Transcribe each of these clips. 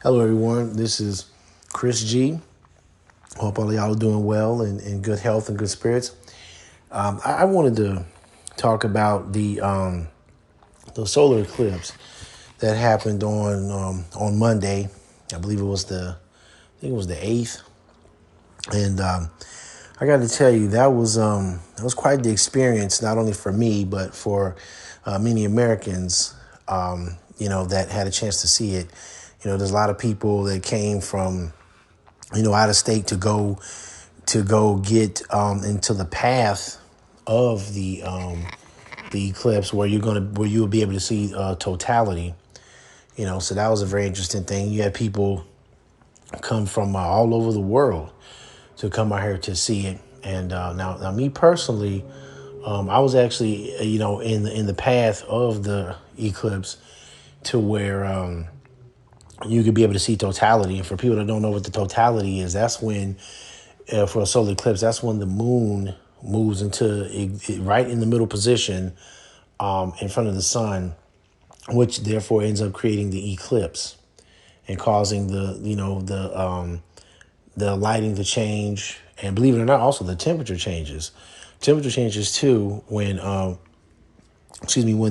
Hello, everyone. This is Chris G. Hope all of y'all are doing well and in good health and good spirits. I wanted to talk about the solar eclipse that happened on Monday. I believe it was the 8th, and I got to tell you that was quite the experience, not only for me but for many Americans. That had a chance to see it. There's a lot of people that came from out of state to go get into the path of the eclipse where you will be able to see totality. So that was a very interesting thing. You had people come from all over the world to come out here to see it. And now me personally, I was actually in the path of the eclipse to where you could be able to see totality. And for people that don't know what the totality is, that's when for a solar eclipse, that's when the moon moves into right in the middle position in front of the sun, which therefore ends up creating the eclipse and causing the lighting to change. And believe it or not, also the temperature changes. Temperature changes too when the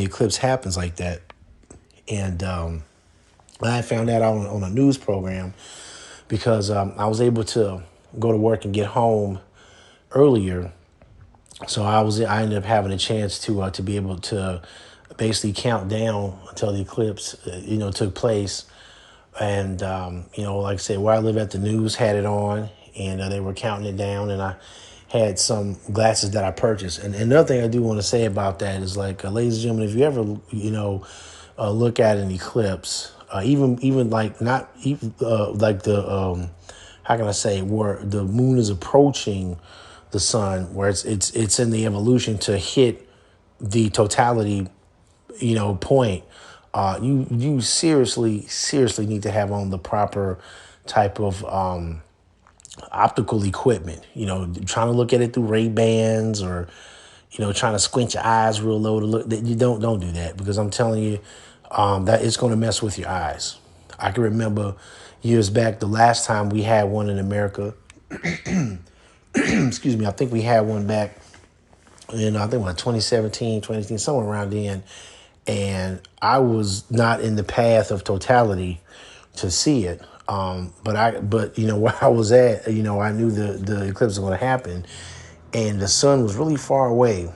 eclipse happens like that. And I found that out on a news program because I was able to go to work and get home earlier. So I ended up having a chance to be able to basically count down until the eclipse took place. And like I said, where I live at, the news had it on, and they were counting it down, and I had some glasses that I purchased. And another thing I do want to say about that is, like, ladies and gentlemen, if you ever look at an eclipse, even like not even like the how can I say, where the moon is approaching the sun, where it's in the evolution to hit the totality, point. You seriously need to have on the proper type of optical equipment. Trying to look at it through Ray-Bans or trying to squint your eyes real low to look. You don't do that, because I'm telling you that it's going to mess with your eyes. I can remember years back, the last time we had one in America. Excuse me. I think we had one back in, I think, 2017, 2018, somewhere around then. And I was not in the path of totality to see it. But where I was at, I knew the eclipse was going to happen, and the sun was really far away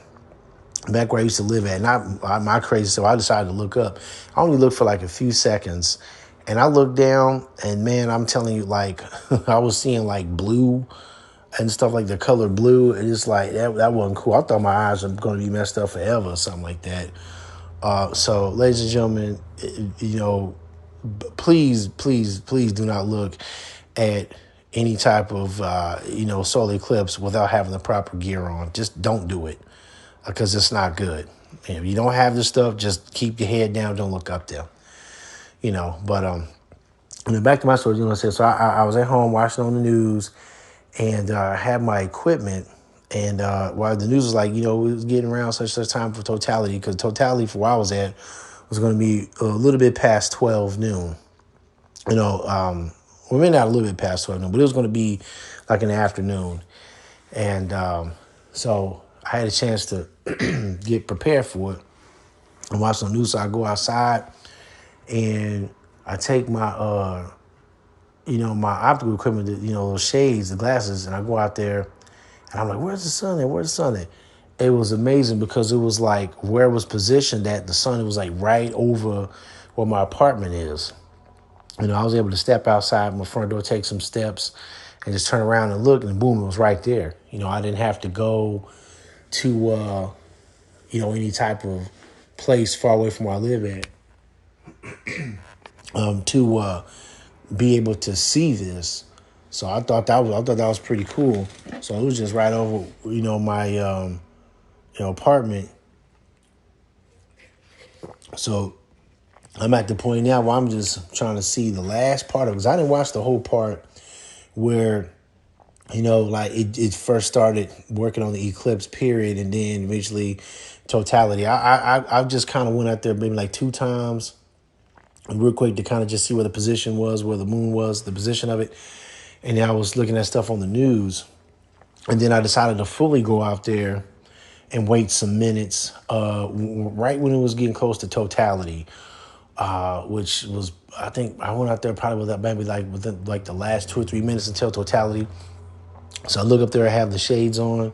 back where I used to live at. And my crazy, so I decided to look up. I only looked for like a few seconds, and I looked down, and man, I'm telling you, like, I was seeing like blue and stuff, like the color blue. And it's like, that wasn't cool. I thought my eyes were going to be messed up forever or something like that. So, ladies and gentlemen, please do not look at any type of, solar eclipse without having the proper gear on. Just don't do it, because it's not good. And if you don't have this stuff, just keep your head down. Don't look up there, but, and then back to my story, so I was at home watching on the news, and I had my equipment. And while the news was like, it was getting around such time for totality, because totality for where I was at was going to be a little bit past 12 noon. Well, maybe not a little bit past 12 noon, but it was going to be like in the afternoon. And so I had a chance to get prepared for it and watch the news. So I go outside and I take my, my optical equipment, those shades, the glasses, and I go out there. And I'm like, where's the sun at? Where's the sun at? It was amazing, because it was like where it was positioned at, the sun, it was like right over where my apartment is. I was able to step outside my front door, take some steps, and just turn around and look, and boom, it was right there. I didn't have to go to, any type of place far away from where I live at to be able to see this. So I thought that was pretty cool. So it was just right over, my apartment. So I'm at the point now where I'm just trying to see the last part of it, because I didn't watch the whole part where, like it first started working on the eclipse period, and then eventually totality. I've just kind of went out there maybe like 2 times. real quick to kind of just see where the position was, where the moon was, the position of it. And then I was looking at stuff on the news. And then I decided to fully go out there and wait some minutes, right when it was getting close to totality, which was, I think I went out there probably with maybe like within like the last 2 or 3 minutes until totality. So I look up there, I have the shades on,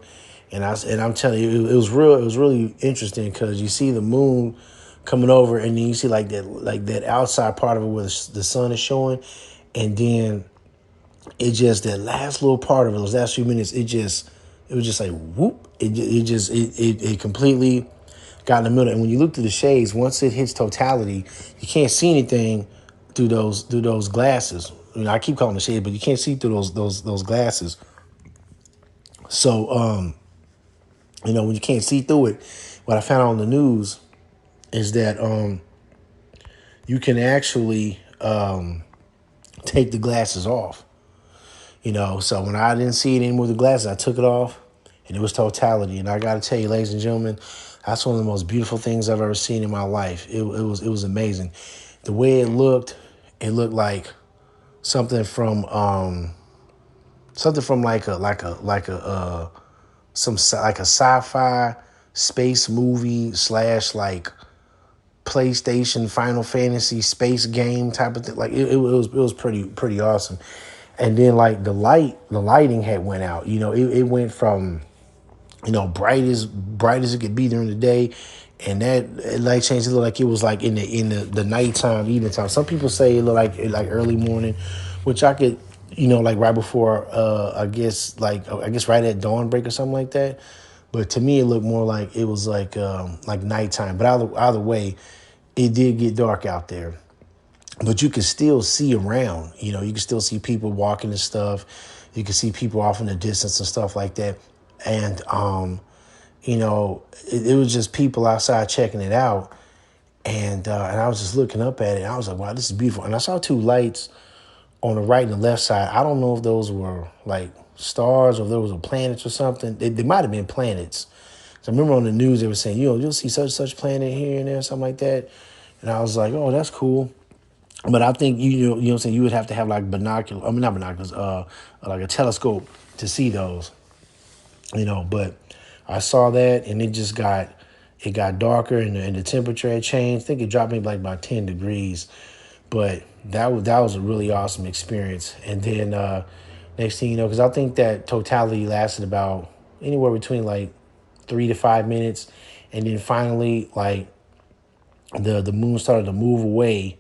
and I'm telling you, it was real. It was really interesting because you see the moon coming over, and then you see like that outside part of it where the sun is showing, and then it just that last little part of it, those last few minutes, it was just like whoop. It completely got in the middle. And when you look through the shades, once it hits totality, you can't see anything through those glasses. I keep calling the shades, but you can't see through those glasses. So when you can't see through it, what I found out on the news is that you can actually take the glasses off. So when I didn't see it anymore with the glasses, I took it off, and it was totality. And I got to tell you, ladies and gentlemen, that's one of the most beautiful things I've ever seen in my life. It was amazing. The way it looked like something from like a sci-fi space movie / like PlayStation Final Fantasy space game type of thing. Like it was pretty awesome. And then like the lighting had went out. It went from bright as it could be during the day, and that light change. It looked like it was like in the nighttime, evening time. Some people say it looked like early morning, which I could like right before I guess right at dawn break or something like that. But to me, it looked more like it was like nighttime. But either way, it did get dark out there. But you can still see around. You can still see people walking and stuff. You can see people off in the distance and stuff like that. And it was just people outside checking it out. And I was just looking up at it. And I was like, wow, this is beautiful. And I saw two lights on the right and the left side. I don't know if those were like stars or if those were planets or something. They might have been planets. So I remember on the news they were saying, you'll see such planet here and there, something like that. And I was like, oh, that's cool. But I think you know what I'm saying, you would have to have like binoculars. I mean, not binoculars, like a telescope to see those. But I saw that, and it got darker, and the temperature had changed. I think it dropped maybe like about 10 degrees. But that was a really awesome experience. And then next thing you know, because I think that totality lasted about anywhere between like 3 to 5 minutes, and then finally like the moon started to move away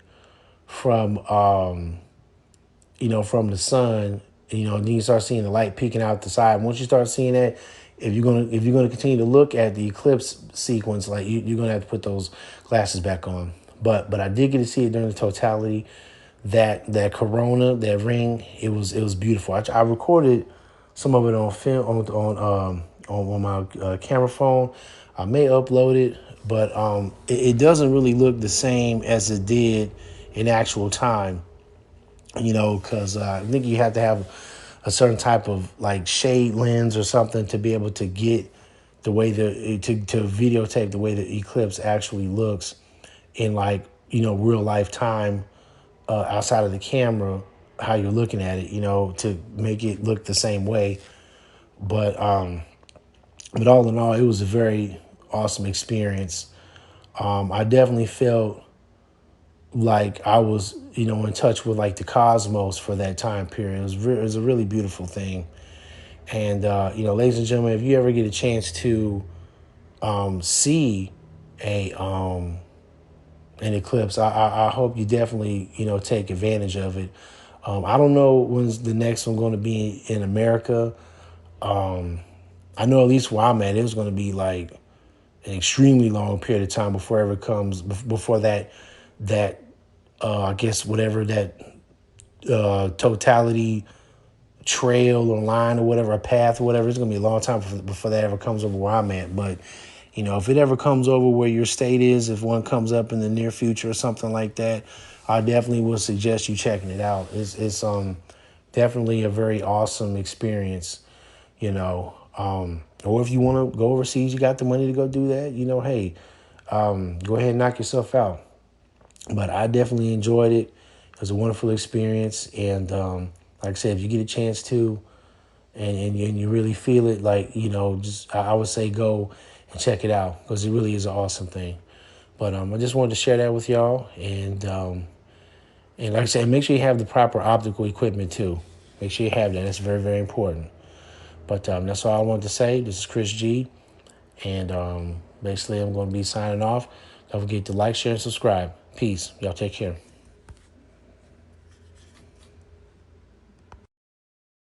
from from the sun. And then you start seeing the light peeking out the side. Once you start seeing that, if you're gonna continue to look at the eclipse sequence, like you're gonna have to put those glasses back on. But I did get to see it during the totality. That corona, that ring, it was beautiful. I recorded some of it on film on my camera phone. I may upload it, but it doesn't really look the same as it did in actual time. Because I think you have to have a certain type of like shade lens or something to be able to get the way to videotape the way the eclipse actually looks in like real life time, outside of the camera, how you're looking at it, to make it look the same way. But all in all, it was a very awesome experience. I definitely felt like I was, in touch with like the cosmos for that time period. It was a really beautiful thing. And, ladies and gentlemen, if you ever get a chance to see an eclipse, I hope you definitely, take advantage of it. I don't know when's the next one going to be in America. I know at least where I'm at, it was going to be like an extremely long period of time before it ever comes, before that I guess whatever that totality trail or line or whatever, a path or whatever, it's going to be a long time before that ever comes over where I'm at. But, if it ever comes over where your state is, if one comes up in the near future or something like that, I definitely would suggest you checking it out. It's definitely a very awesome experience, or if you want to go overseas, you got the money to go do that, hey, go ahead and knock yourself out. But I definitely enjoyed it. It was a wonderful experience. And like I said, if you get a chance to, and you really feel it, like, just I would say go and check it out, because it really is an awesome thing. But I just wanted to share that with y'all. And like I said, make sure you have the proper optical equipment too. Make sure you have that. That's very, very important. But that's all I wanted to say. This is Chris G. And basically, I'm going to be signing off. Don't forget to like, share, and subscribe. Peace. Y'all take care.